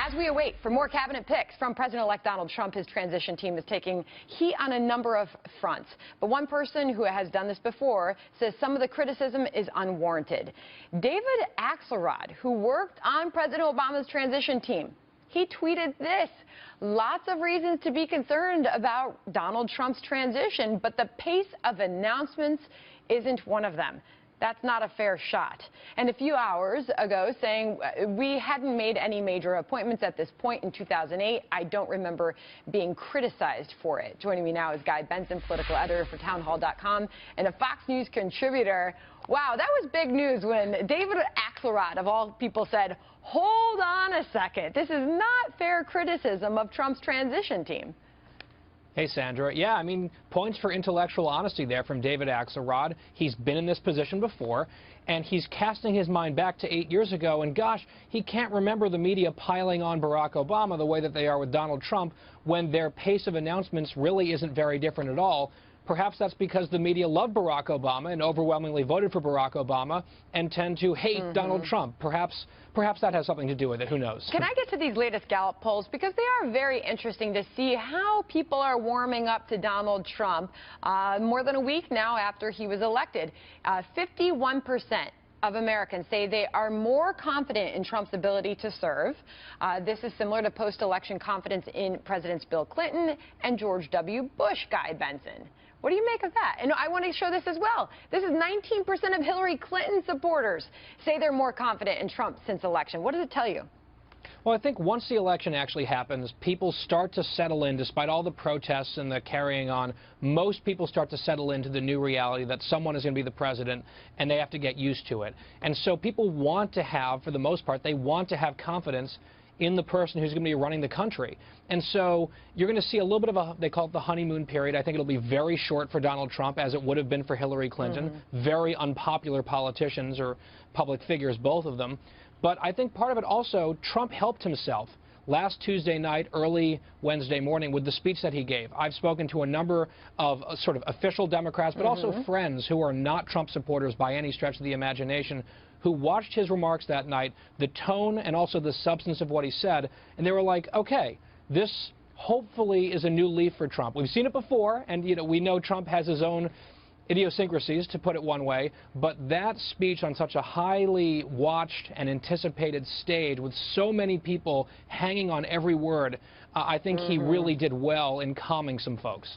As we await for more cabinet picks from President-elect Donald Trump, his transition team is taking heat on a number of fronts. But one person who has done this before says some of the criticism is unwarranted. David Axelrod, who worked on President Obama's transition team, he tweeted this: lots of reasons to be concerned about Donald Trump's transition, but the pace of announcements isn't one of them. That's not a fair shot. And a few hours ago saying we hadn't made any major appointments at this point in 2008. I don't remember being criticized for it. Joining me now is Guy Benson, political editor for townhall.com and a Fox News contributor. Wow, that was big news when David Axelrod, of all people, said, hold on a second. This is not fair criticism of Trump's transition team. Hey, Sandra. Yeah, I mean, points for intellectual honesty there from David Axelrod. He's been in this position before, and he's casting his mind back to 8 years ago, and gosh, he can't remember the media piling on Barack Obama the way that they are with Donald Trump when their pace of announcements really isn't very different at all. Perhaps that's because the media love Barack Obama and overwhelmingly voted for Barack Obama and tend to hate Donald Trump. Perhaps that has something to do with it. Who knows? Can I get to these latest Gallup polls? Because they are very interesting to see how people are warming up to Donald Trump more than a week now after he was elected. 51% of Americans say they are more confident in Trump's ability to serve. This is similar to post-election confidence in Presidents Bill Clinton and George W. Bush. Guy Benson, what do you make of that? And I want to show this as well. This is 19% of Hillary Clinton supporters say they're more confident in Trump since election. What does it tell you? Well, I think once the election actually happens, people start to settle in, despite all the protests and the carrying on. Most people start to settle into the new reality that someone is going to be the president, and they have to get used to it. And so people want to have, for the most part, they want to have confidence in the person who's going to be running the country. And so you're going to see a little bit of a, they call it the honeymoon period. I think it'll be very short for Donald Trump, as it would have been for Hillary Clinton. Very unpopular politicians or public figures, both of them. But I think part of it also, Trump helped himself last Tuesday night, early Wednesday morning, with the speech that he gave. I've spoken to a number of sort of official Democrats, but also friends who are not Trump supporters by any stretch of the imagination, who watched his remarks that night, the tone and also the substance of what he said, and they were like, okay, this hopefully is a new leaf for Trump. We've seen it before, and we know Trump has his own idiosyncrasies, to put it one way, but that speech on such a highly watched and anticipated stage with so many people hanging on every word, I think he really did well in calming some folks.